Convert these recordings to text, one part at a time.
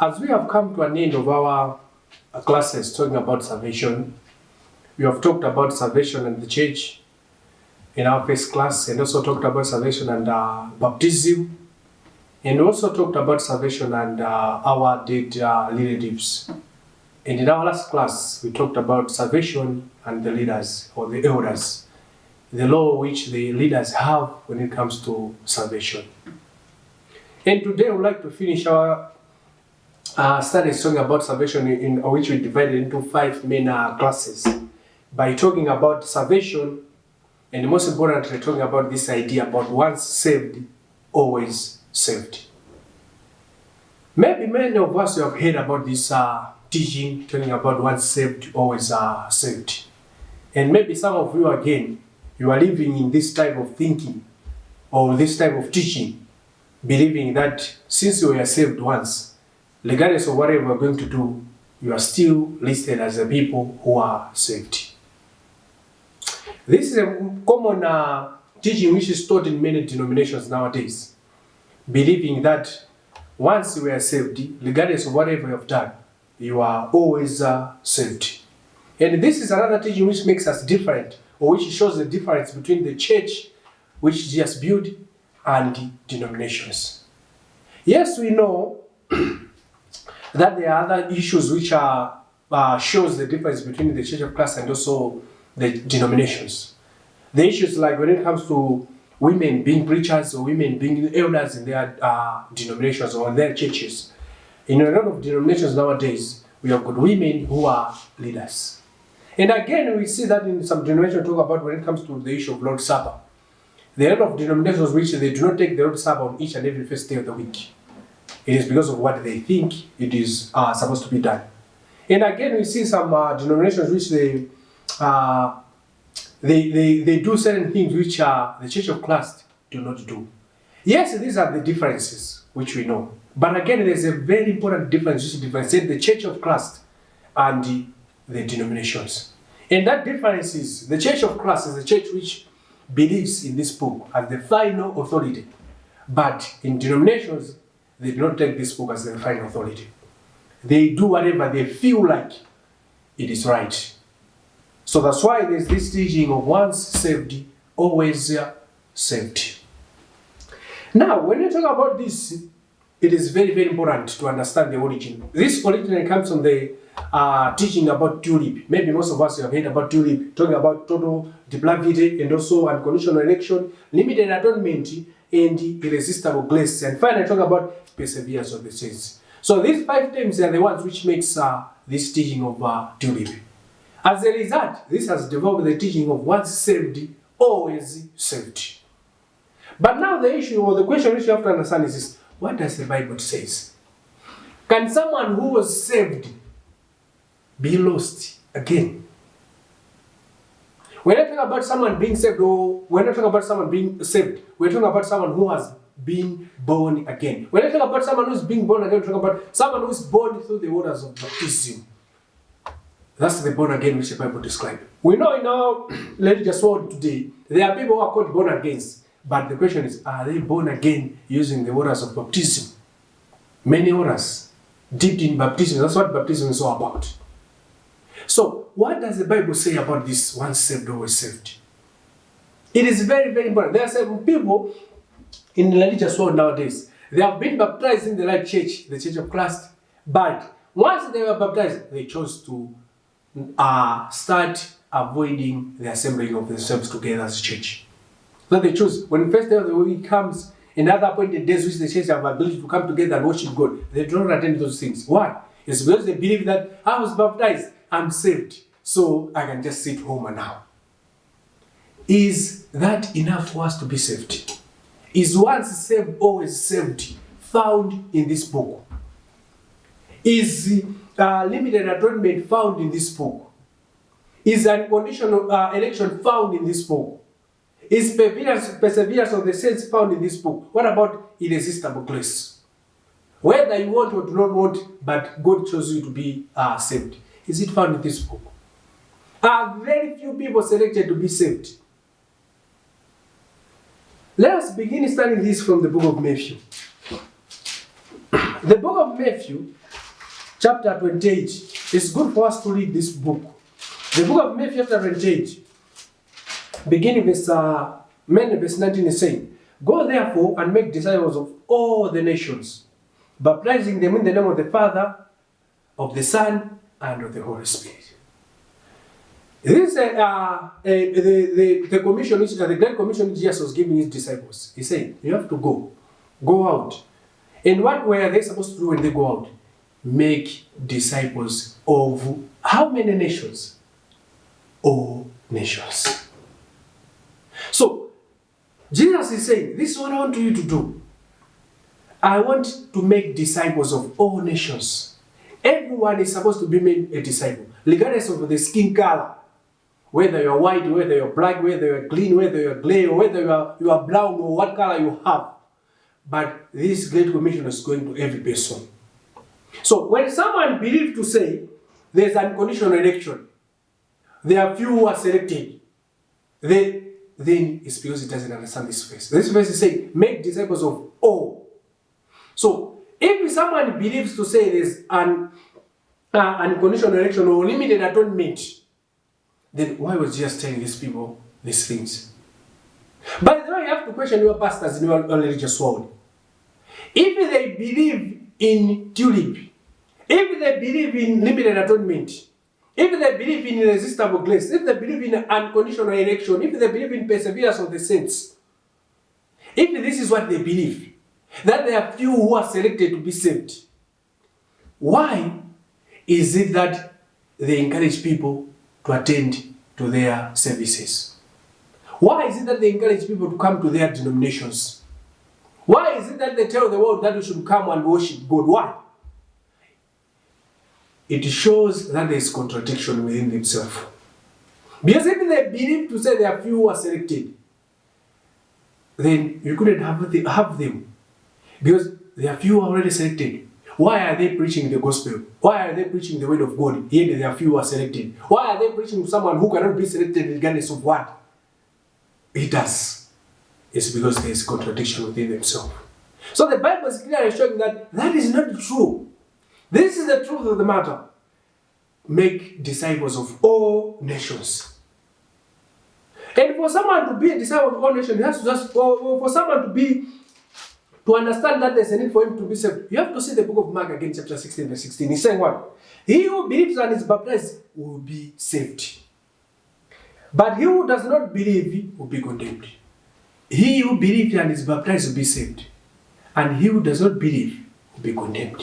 As we have come to an end of our classes talking about salvation, we have talked about salvation and the church in our first class, and also talked about salvation and baptism, and also talked about salvation and our dead relatives. And in our last class, we talked about salvation and the leaders or the elders, the law which the leaders have when it comes to salvation. And today I would like to finish our studies talking about salvation, in which we divided into 5 main classes, by talking about salvation, and most importantly talking about this idea about once saved, always saved. Maybe many of us have heard about this teaching talking about once saved, always saved. And maybe some of you again, you are living in this type of thinking or this type of teaching, believing that since you were saved once, regardless of whatever you're going to do, you are still listed as the people who are saved. This is a common teaching which is taught in many denominations nowadays, believing that once you are saved, regardless of whatever you have done, you are always saved. And this is another teaching which makes us different, or which shows the difference between the church which Jesus built and denominations. Yes, we know that there are other issues which shows the difference between the Church of Christ and also the denominations. The issues like when it comes to women being preachers or women being elders in their denominations or in their churches. In a lot of denominations nowadays, we have got women who are leaders. And again, we see that in some denominations talk about when it comes to the issue of Lord's Supper. There are a lot of denominations which they do not take the Lord's Supper on each and every first day of the week. It is because of what they think it is supposed to be done. And again, we see some denominations which they do certain things which the Church of Christ do not do. Yes, these are the differences which we know. But again, there's a very important difference which differentiates the Church of Christ and the denominations. And that difference is the Church of Christ is the church which believes in this book as the final authority. But in denominations, they do not take this book as the final authority. They do whatever they feel like it is right. So that's why there's this teaching of once saved, always saved. Now, when you talk about this, it is very, very important to understand the origin. This origin comes from the teaching about tulip. Maybe most of us have heard about tulip, talking about total depravity and also unconditional election, limited atonement, and irresistible grace. And finally, talk about perseverance of the saints. So these 5 terms are the ones which makes this teaching of tulip. As a result, this has developed the teaching of once saved, always saved. But now the issue or the question which you have to understand is this: what does the Bible say? Can someone who was saved be lost again? We're not talking about someone being saved, or we're not talking about someone being saved. We're talking about someone who has been born again. We're not talking about someone who's being born again. We're talking about someone who's born through the waters of baptism. That's the born again which the Bible describes. We know in our religious world today, there are people who are called born again. But the question is, are they born again using the waters of baptism? Many waters dipped in baptism. That's what baptism is all about. So, what does the Bible say about this once saved, always saved? It is very, very important. There are some people in the religious world nowadays, they have been baptized in the right church, the Church of Christ, but once they were baptized, they chose to start avoiding the assembling of themselves together as a church. So they choose, when the first day of the week comes, in other appointed days which the church have ability to come together and worship God, they do not attend those things. Why? It's because they believe that I was baptized, I'm saved, so I can just sit home now. Is that enough for us to be saved? Is once saved, always saved found in this book? Is limited atonement found in this book? Is unconditional election found in this book? Is perseverance of the saints found in this book? What about irresistible grace? Whether you want or do not want, but God chose you to be saved. Is it found in this book? Are very few people selected to be saved? Let us begin studying this from the book of Matthew. The book of Matthew chapter 28. It's good for us to read this book. The book of Matthew chapter 28, beginning verse 19 is saying, "Go therefore and make disciples of all the nations, baptizing them in the name of the Father, of the Son, and of the Holy Spirit." This is the commission, the Great Commission Jesus was giving his disciples. He said, you have to go out. And what were they supposed to do when they go out? Make disciples of how many nations? All nations. So, Jesus is saying, this is what I want you to do. I want to make disciples of all nations. Everyone is supposed to be made a disciple, regardless of the skin color. Whether you're white, whether you're black, whether you're green, whether you're gray, or whether you are brown, or what color you have. But this Great Commission is going to every person. So when someone believes to say there's unconditional election, there are few who are selected, then it's because it doesn't understand this verse. This verse is saying, make disciples of all. So if someone believes to say there's an unconditional election or limited atonement, then why was Jesus telling these people these things? By the way, you have to question your pastors in your religious world. If they believe in tulip, if they believe in limited atonement, if they believe in irresistible grace, if they believe in unconditional election, if they believe in perseverance of the saints, if this is what they believe, that there are few who are selected to be saved, why is it that they encourage people to attend to their services? Why is it that they encourage people to come to their denominations? Why is it that they tell the world that we should come and worship God? Why? It shows that there is contradiction within themselves. Because if they believe to say there are few who are selected, then you couldn't have them. Because there are few already selected. Why are they preaching the gospel? Why are they preaching the word of God? Yet there are few who are selected. Why are they preaching to someone who cannot be selected regardless of what he does? It's because there is contradiction within themselves. So the Bible is clearly showing that that is not true. This is the truth of the matter. Make disciples of all nations. And for someone to be a disciple of all nations, he has to just for someone to understand that there's a need for him to be saved. You have to see the book of Mark again, chapter 16, verse 16. He's saying what? He who believes and is baptized will be saved. But he who does not believe will be condemned. He who believes and is baptized will be saved. And he who does not believe will be condemned.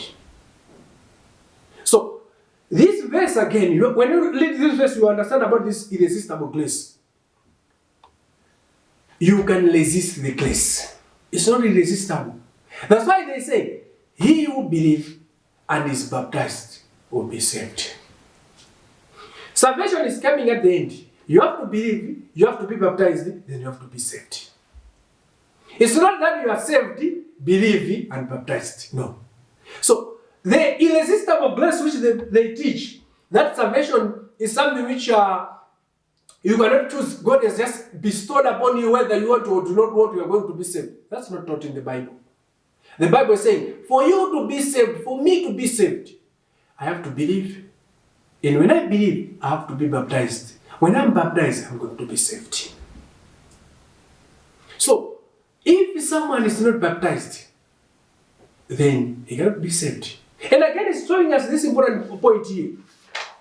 So, this verse again, when you read this verse, you understand about this irresistible grace. You can resist the grace. It's not irresistible. That's why they say, he who believes and is baptized will be saved. Salvation is coming at the end. You have to believe, you have to be baptized, then you have to be saved. It's not that you are saved, believe, and baptized. No. So, the irresistible grace which they teach, that salvation is something which you cannot choose. God has just bestowed upon you whether you want to or do not want, you are going to be saved. That's not taught in the Bible. The Bible is saying, for you to be saved, for me to be saved, I have to believe. And when I believe, I have to be baptized. When I'm baptized, I'm going to be saved. So, if someone is not baptized, then he cannot be saved. And again, it's showing us this important point here.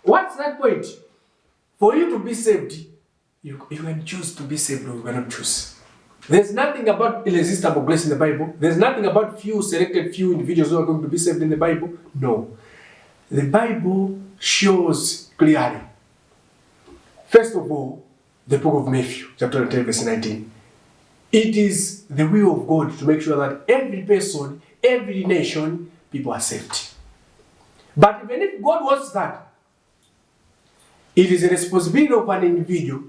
What's that point? For you to be saved, you can choose to be saved or you cannot choose. There's nothing about irresistible grace in the Bible. There's nothing about few individuals who are going to be saved in the Bible. No. The Bible shows clearly. First of all, the book of Matthew, chapter 10, verse 19. It is the will of God to make sure that every person, every nation, people are saved. But even if God wants that, it is a responsibility of an individual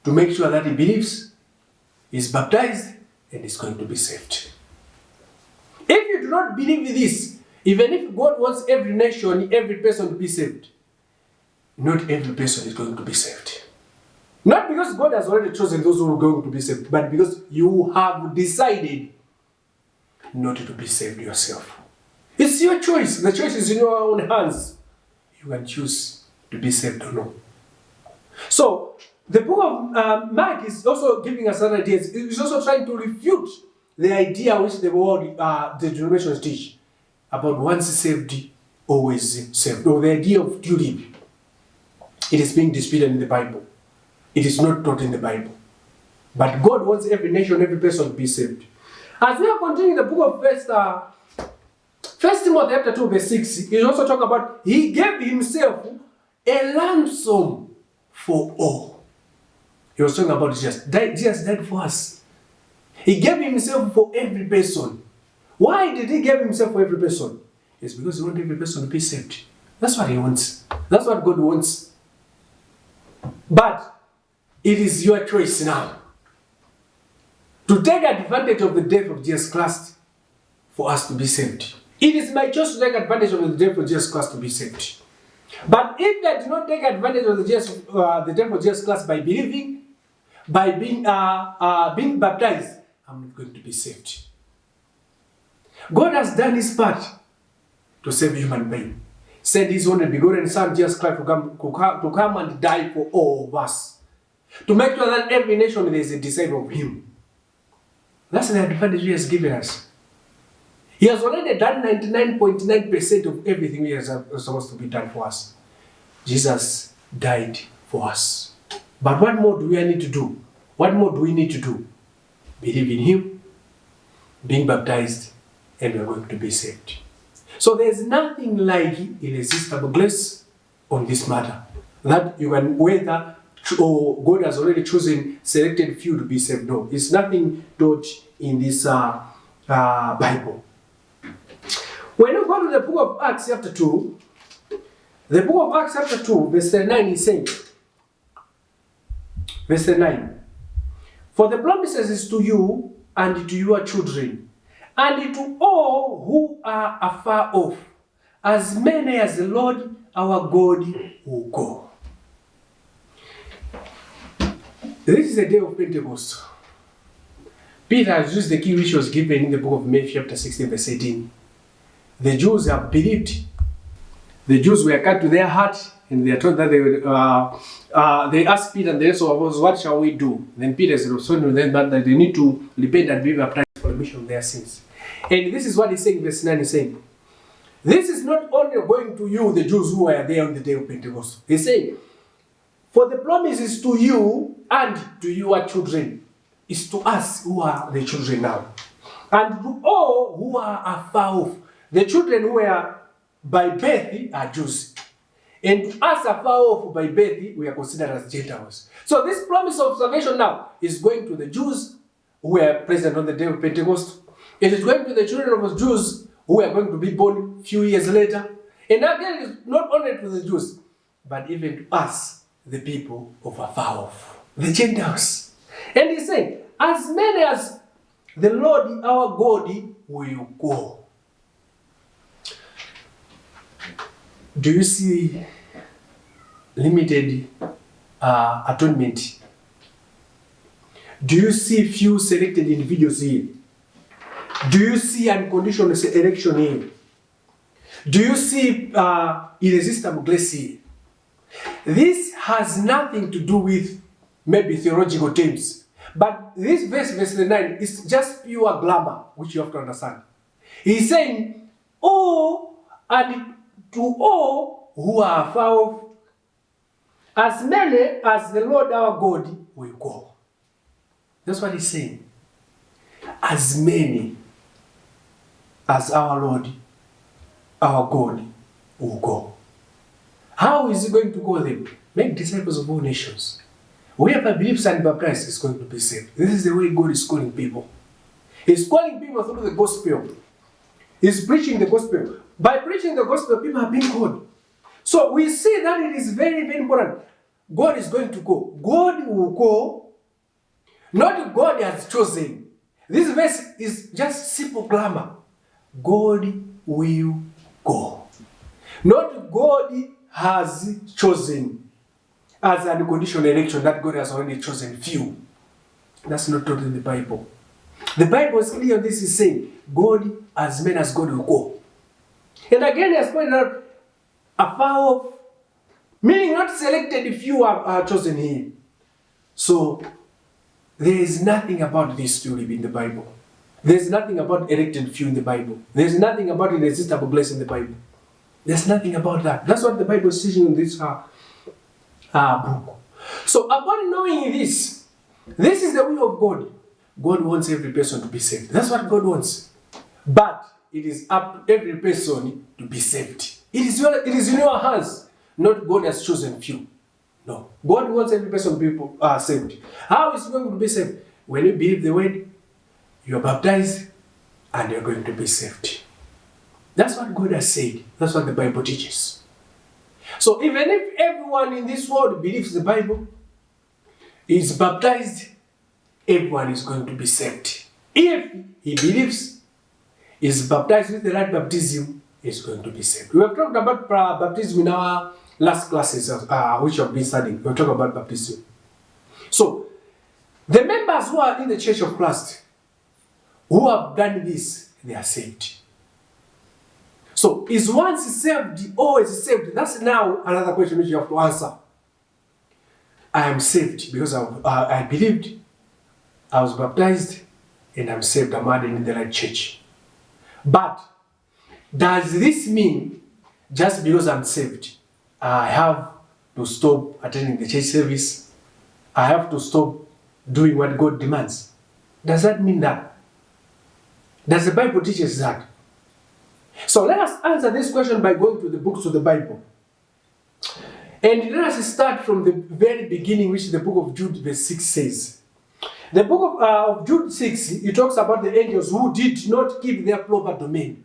to make sure that he believes, is baptized, and is going to be saved. If you do not believe this, even if God wants every nation, every person to be saved, not every person is going to be saved. Not because God has already chosen those who are going to be saved, but because you have decided not to be saved yourself. It's your choice. The choice is in your own hands. You can choose to be saved or not. So, the book of Mark is also giving us an idea. It's also trying to refute the idea which the world, the denominations teach about once saved, always saved, or the idea of duty. It is being disputed in the Bible. It is not taught in the Bible. But God wants every nation, every person to be saved. As we are continuing the book of First Timothy chapter 2, verse 6, he also talks about he gave himself a ransom for all. He was talking about Jesus. Jesus died for us. He gave himself for every person. Why did he give himself for every person? It's because he wants every person to be saved. That's what he wants. That's what God wants. But it is your choice now to take advantage of the death of Jesus Christ for us to be saved. It is my choice to take advantage of the death of Jesus Christ to be saved. But if I do not take advantage of the death of Jesus Christ by believing, by being baptized, I'm not going to be saved. God has done his part to save human being. Sent his only begotten Son, Jesus Christ, to come and die for all of us. To make sure that every nation there is a disciple of him. That's the advantage he has given us. He has already done 99.9% of everything he is supposed to be done for us. Jesus died for us. But what more do we need to do? What more do we need to do? Believe in him, being baptized, and we are going to be saved. So there's nothing like irresistible grace on this matter. That you can whether or God has already chosen selected few to be saved. No, it's nothing taught in this Bible. When you go to the book of Acts chapter 2, the book of Acts chapter 2, verse 9 is saying, verse 9, for the promises is to you and to your children, and to all who are afar off, as many as the Lord our God will go. This is the day of Pentecost. Peter has used the key which was given in the book of Matthew chapter 16, verse 18. The Jews have believed. The Jews were cut to their heart, and they are told that they asked Peter and the rest of us, what shall we do? Then Peter said to them that they need to repent and be baptized for the remission of their sins. And this is what he's saying, verse 9 is saying, this is not only going to you, the Jews who were there on the day of Pentecost. He's saying, for the promise is to you and to your children. It's to us who are the children now. And to all who are afar off. The children who are by birth are Jews. And to us afar off by birth, we are considered as Gentiles. So this promise of salvation now is going to the Jews who were present on the day of Pentecost. It is going to the children of the Jews who are going to be born a few years later. And again, it's not only to the Jews, but even to us, the people of afar off, the Gentiles. And he's saying, as many as the Lord our God will go. Do you see limited atonement? Do you see few selected individuals here? Do you see unconditional election here? Do you see irresistible grace here? This has nothing to do with maybe theological terms. But this verse 9, is just pure glamour, which you have to understand. He's saying, oh, and to all who are far off, as many as the Lord our God will go. That's what he's saying. As many as our Lord, our God will go. How is he going to go them? Make disciples of all nations. Whoever believes and baptized is going to be saved. This is the way God is calling people. He's calling people through the gospel. He's preaching the gospel. By preaching the gospel, people are being called. So we see that it is very, very important. God is going to go. God will go. Not God has chosen. This verse is just simple grammar. God will go. Not God has chosen as an unconditional election that God has already chosen few. That's not taught in the Bible. The Bible is clear. This is saying God, as many as God will go. And again, he has pointed out, afar off, meaning not selected few are chosen here. So, there is nothing about this to live in the Bible. There's nothing about elected few in the Bible. There's nothing about irresistible grace in the Bible. There's nothing about that. That's what the Bible is teaching in this book. So, upon knowing this is the will of God. God wants every person to be saved. That's what God wants. But it is up to every person to be saved. It is in your hands. Not God has chosen few. No. God wants every person to be saved. How is he going to be saved? When you believe the word, you are baptized, and you are going to be saved. That's what God has said. That's what the Bible teaches. So even if everyone in this world believes the Bible, is baptized, everyone is going to be saved. If he believes, is baptized with the right baptism, is going to be saved. We have talked about baptism in our last classes, which we have been studying. We have talked about baptism. So, the members who are in the Church of Christ, who have done this, they are saved. So, is once saved, always saved? That's now another question which you have to answer. I am saved because I believed, I was baptized, and I'm saved. I'm added in the right church. But does this mean just because I'm saved, I have to stop attending the church service? I have to stop doing what God demands? Does that mean that? Does the Bible teach us that? So let us answer this question by going to the books of the Bible. And let us start from the very beginning, which the book of Jude verse 6 says. The book of Jude 6, it talks about the angels who did not keep their proper domain.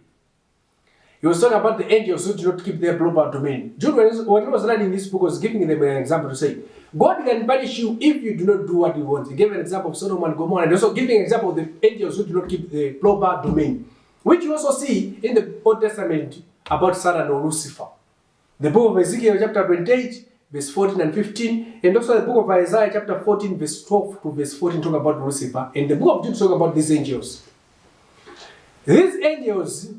He was talking about the angels who did not keep their proper domain. Jude, when he was writing this book, was giving them an example to say, God can punish you if you do not do what he wants. He gave an example of Sodom and Gomorrah, and also giving an example of the angels who do not keep the proper domain, which you also see in the Old Testament about Satan or Lucifer. The book of Ezekiel chapter 28, verse 14 and 15, and also the book of Isaiah chapter 14, verse 12 to verse 14 talk about Lucifer, and the book of Jude talk about these angels. These angels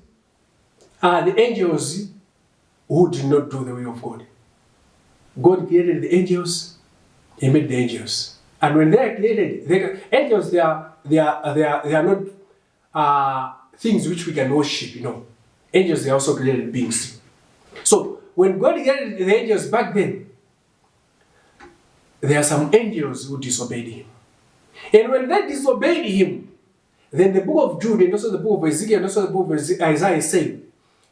are the angels who did not do the will of God. God created the angels, he made the angels. And when they are created, angels, they are not things which we can worship, Angels, they are also created beings. So, when God created the angels back then, there are some angels who disobeyed him. And when they disobeyed him, then the book of Jude and also the book of Ezekiel and also the book of Isaiah say,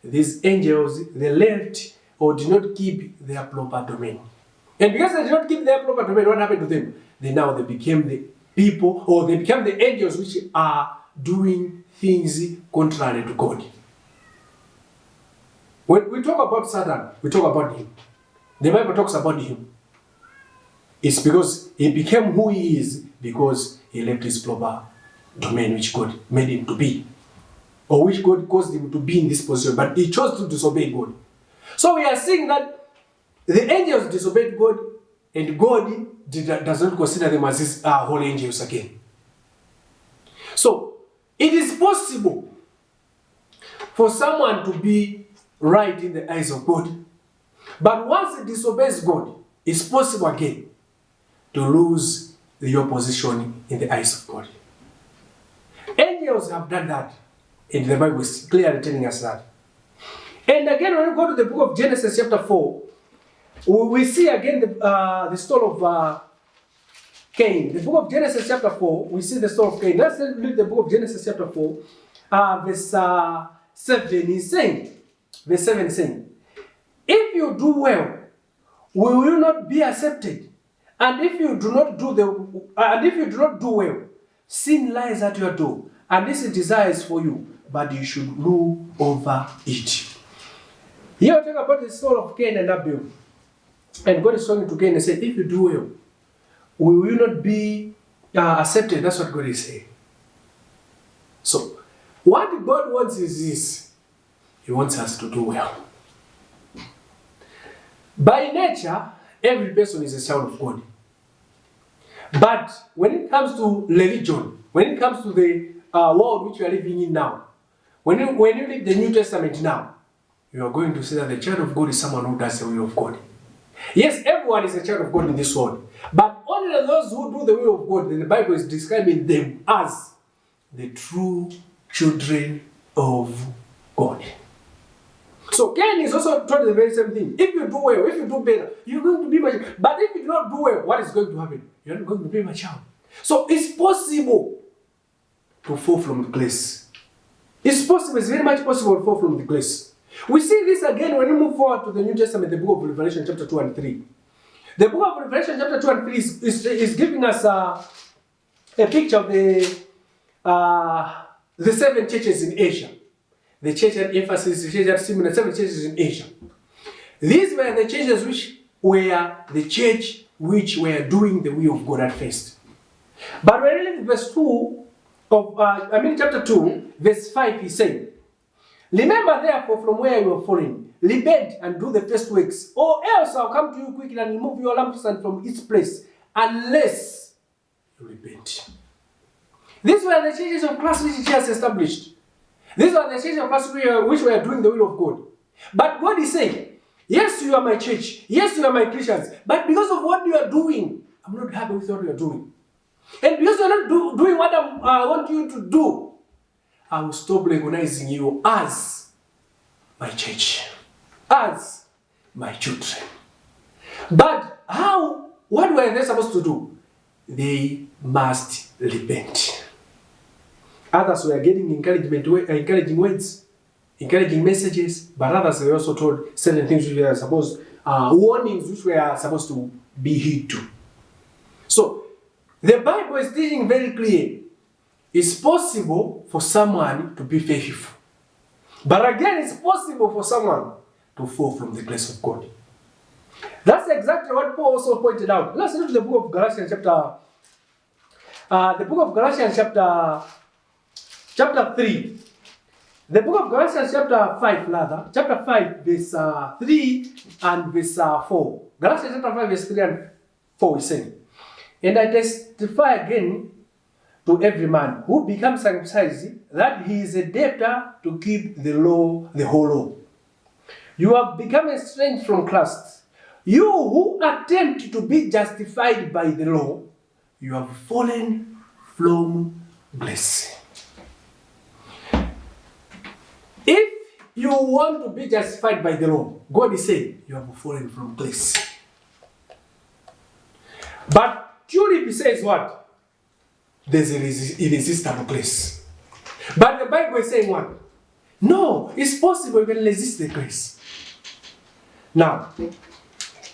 these angels, they left or did not keep their proper domain. And because they did not keep their proper domain, what happened to them? They became the people, or they became the angels which are doing things contrary to God. When we talk about Satan, we talk about him. The Bible talks about him. It's because he became who he is because he left his proper domain which God made him to be, or which God caused him to be in this position, but he chose to disobey God. So we are seeing that the angels disobeyed God, and God does not consider them as his holy angels again. So it is possible for someone to be right in the eyes of God, but once he disobeys God, it's possible again to lose your position in the eyes of God. Angels have done that, and the Bible is clearly telling us that. And again, when we go to the book of Genesis chapter 4, we see again the story of Cain. The book of Genesis chapter 4, we see the story of Cain. Let's read the book of Genesis chapter 4, verse 7 is saying, verse 7 is saying, if you do well, will you not be accepted? And if you do not do well, sin lies at your door, and this desires for you, but you should rule over it. Here we talk about the story of Cain and Abel. And God is talking to Cain and said, if you do well, will you not be accepted? That's what God is saying. So, what God wants is this. He wants us to do well. By nature, every person is a child of God. But when it comes to religion, when it comes to the world which we are living in now, when you read the New Testament now, you are going to see that the child of God is someone who does the will of God. Yes, everyone is a child of God in this world, but only those who do the will of God, then the Bible is describing them as the true children of God. So Cain is also told the very same thing. If you do well, if you do better, you're going to be my child. But if you do not do well, what is going to happen? You're not going to be my child. So it's possible to fall from the grace. It's possible, it's very much possible to fall from the grace. We see this again when we move forward to the New Testament, the book of Revelation chapter 2 and 3. The book of Revelation chapter 2 and 3 is giving us a picture of the 7 churches in Asia. The church at Ephesus, the church at Smyrna, 7 churches in Asia. These were the churches which were the church which were doing the will of God at first. But when we read verse 2 of, chapter 2, verse 5, he's saying, remember therefore from where you are fallen, repent and do the first works, or else I'll come to you quickly and remove your lampstand from its place, unless you repent. These were the churches of Christ which he has established. These are the churches of Christ which were doing the will of God. But God is saying, yes, you are my church. Yes, you are my Christians. But because of what you are doing, I'm not happy with what you are doing. And because you are not doing what I want you to do, I will stop recognizing you as my church, as my children. But what were they supposed to do? They must repent. Others were getting encouraging words, encouraging messages, but others were also told certain things which were supposed, warnings which were supposed to be heed to. So, the Bible is teaching very clear. It's possible for someone to be faithful. But again, it's possible for someone to fall from the grace of God. That's exactly what Paul also pointed out. Let's look at the book of Galatians chapter 3. The book of Galatians chapter 5 verse 3 and verse 4. Galatians chapter 5 verse 3 and 4 is saying, and I testify again to every man who becomes circumcised that he is a debtor to keep the law, the whole law. You have become estranged from Christ. You who attempt to be justified by the law, you have fallen from grace. If you want to be justified by the law, God is saying you have fallen from grace. But Tulip says what? There's an irresistible grace. But the Bible is saying what? No, it's possible you can resist the grace. Now,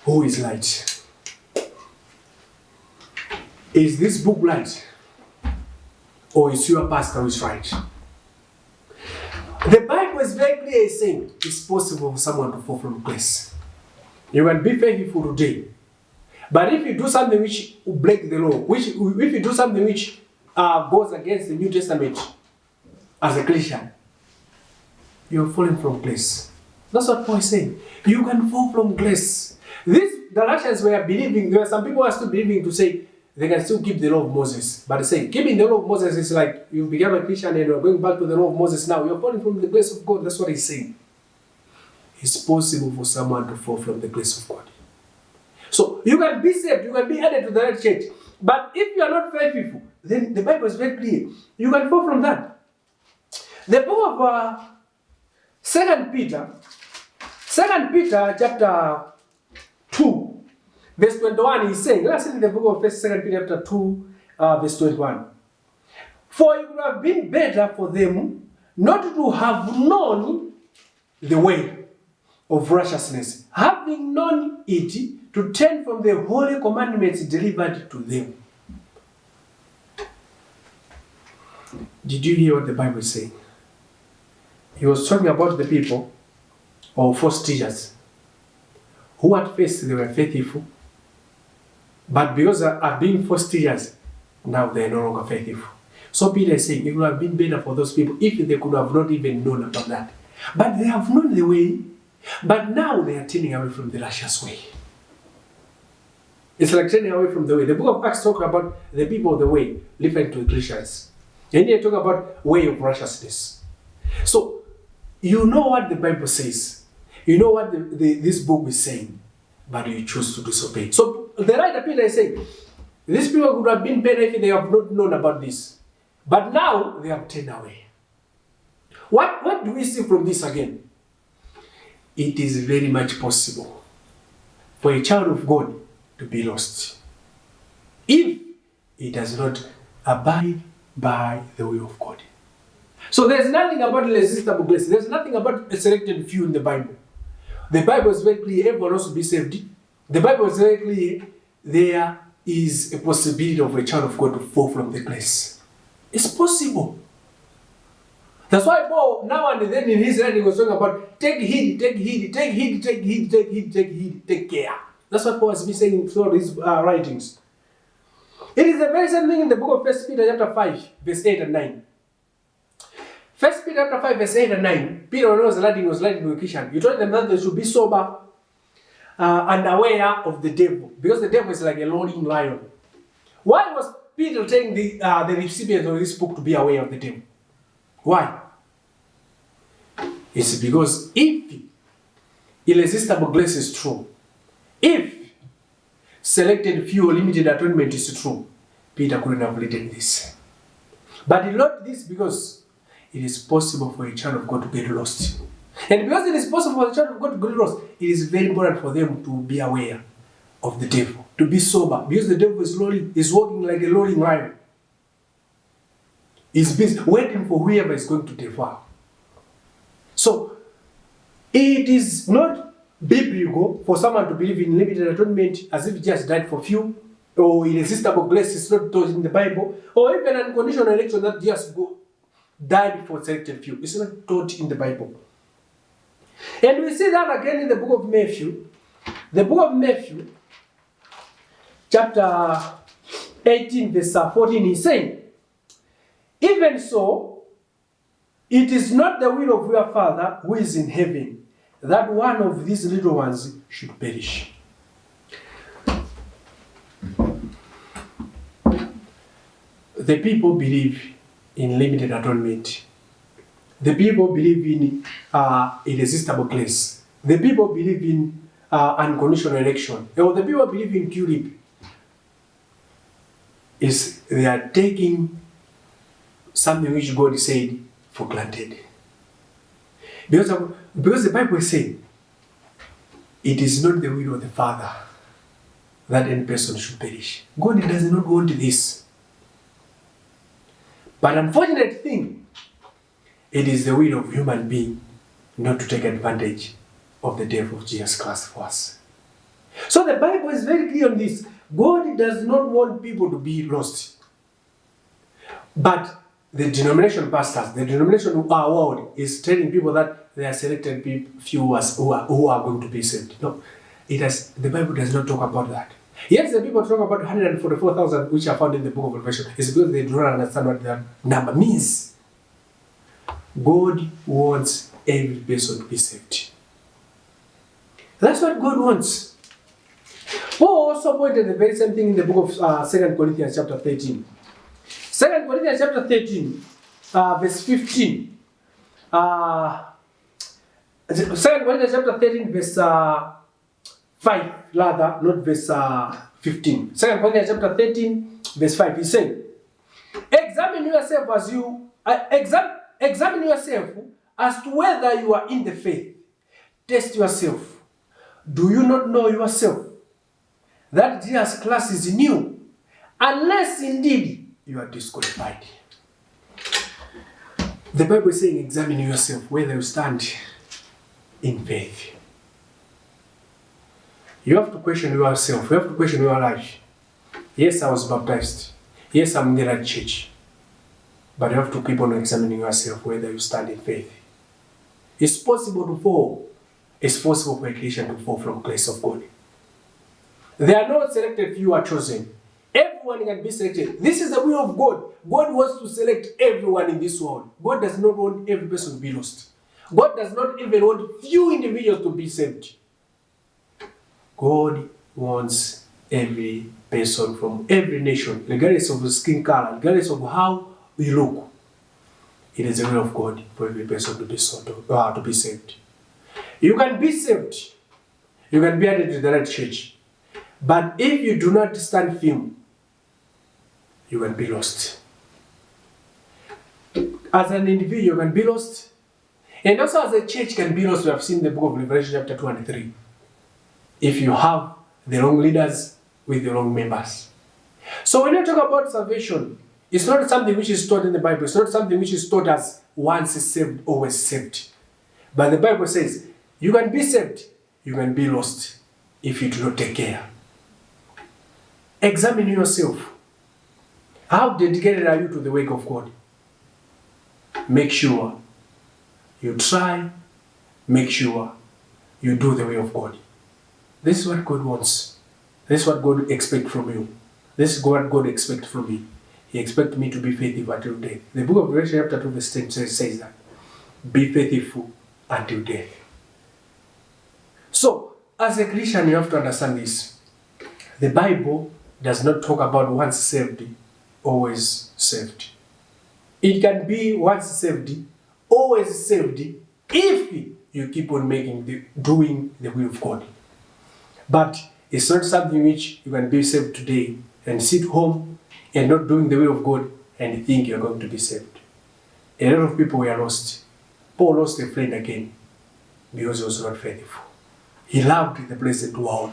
who is light? Is this book right? Or is your pastor who is right? The Bible is very clear saying it's possible for someone to fall from grace. You can be faithful today. But if you do something which will break the law, if you do something which goes against the New Testament as a Christian, you're falling from grace. That's what Paul is saying. You can fall from grace. These Galatians were believing, there were some people who are still believing to say they can still keep the law of Moses. But they say keeping the law of Moses is like you become a Christian and you're going back to the law of Moses now. You're falling from the grace of God. That's what he's saying. It's possible for someone to fall from the grace of God. So you can be saved, you can be added to the right church. But if you are not faithful, then the Bible is very clear. You can fall from that. The book of 2 Peter chapter 2, verse 21 is saying, let's read the book of 2 Peter chapter 2, verse 21. For it would have been better for them not to have known the way of righteousness, having known it, to turn from the holy commandments delivered to them. Did you hear what the Bible is saying? He was talking about the people or false teachers who at first they were faithful, but because of being false teachers, now they are no longer faithful. So Peter is saying it would have been better for those people if they could have not even known about that. But they have known the way, but now they are turning away from the righteous way. It's like turning away from the way. The book of Acts talks about the people of the way, referring to the Christians. And here talk about way of righteousness. So, you know what the Bible says. You know what this book is saying, but you choose to disobey. So the writer Peter is saying, these people would have been better if they have not known about this. But now they have turned away. What do we see from this again? It is very much possible for a child of God to be lost if he does not abide by the will of God. So there's nothing about irresistible grace. There's nothing about a selected few in the Bible. The Bible is very clear, everyone wants to be saved. The Bible is very clear, there is a possibility of a child of God to fall from the grace. It's possible. That's why Paul, now and then in his writing, was talking about take heed, take heed, take heed, take heed, take heed, take heed, take care. That's what Paul has been saying throughout his writings. It is the very same thing in the book of 1 Peter chapter 5, verse 8 and 9. 1 Peter chapter 5, verse 8 and 9, Peter, when he was writing to a Christian, he told them that they should be sober and aware of the devil, because the devil is like a roaring lion. Why was Peter telling the recipients of this book to be aware of the devil? Why? It's because if irresistible grace is true, if selected few or limited atonement is true, Peter couldn't have written this. But he wrote this because it is possible for a child of God to get lost. And because it is possible for a child of God to get lost, it is very important for them to be aware of the devil, to be sober, because the devil is walking like a roaring lion. He's busy waiting for whoever is going to devour. So, it is not biblical for someone to believe in limited atonement as if he just died for few, or irresistible grace is not taught in the Bible, or even unconditional election that just died for selected few. It's not taught in the Bible. And we see that again in the book of Matthew. The book of Matthew, chapter 18, verse 14, he's saying, even so, it is not the will of your Father who is in heaven that one of these little ones should perish. The people believe in limited atonement. The people believe in irresistible grace. The people believe in unconditional election. Or the people believe in QRIP. They are taking something which God said for granted. Because the Bible is saying, it is not the will of the Father that any person should perish. God does not want this. But unfortunate thing, it is the will of human being not to take advantage of the death of Jesus Christ for us. So the Bible is very clear on this. God does not want people to be lost. But the denomination pastors, the denomination world is telling people that they are selected few who are going to be saved. No, the Bible does not talk about that. Yes, the people talk about 144,000 which are found in the book of Revelation. It's because they do not understand what that number means. God wants every person to be saved. That's what God wants. Paul also pointed the very same thing in the book of 2 Corinthians chapter 13. 2 Corinthians chapter 13, verse 15. 2 Corinthians chapter 13, verse 5, rather, not verse 15. 2 Corinthians chapter 13, verse 5. He said, examine yourself as to whether you are in the faith. Test yourself. Do you not know yourself that Jesus Christ is in you, unless indeed you are disqualified? The Bible is saying, examine yourself whether you stand in faith. You have to question yourself. You have to question your life. Yes, I was baptized. Yes, I'm in the right church. But you have to keep on examining yourself whether you stand in faith. It's possible to fall. It's possible for a Christian to fall from the grace of God. There are not selected few are chosen. Everyone can be selected. This is the will of God. God wants to select everyone in this world. God does not want every person to be lost. God does not even want few individuals to be saved. God wants every person from every nation, regardless of the skin color, regardless of how we look. It is the will of God for every person to be saved. You can be saved. You can be added to the right church. But if you do not stand firm, you can be lost. As an individual, you can be lost. And also as a church can be lost. We have seen the book of Revelation chapter 2 and 3. If you have the wrong leaders with the wrong members. So when you talk about salvation, it's not something which is taught in the Bible. It's not something which is taught as once saved, always saved. But the Bible says, you can be saved, you can be lost if you do not take care. Examine yourself. How dedicated are you to the work of God? Make sure you try, make sure you do the way of God. This is what God wants. This is what God expects from you. This is what God expects from me. He expects me to be faithful until death. The book of Revelation chapter 2 verse 10 says that. Be faithful until death. So, as a Christian, you have to understand this. The Bible does not talk about once saved, always saved. It can be once saved, always saved, if you keep on doing the will of God. But it's not something which you can be saved today and sit home and not doing the will of God and think you're going to be saved. A lot of people were lost. Paul lost a friend again because he was not faithful. He loved the present world.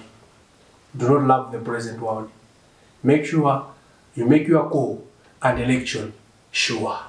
Do not love the present world. Make sure you make your call and election sure.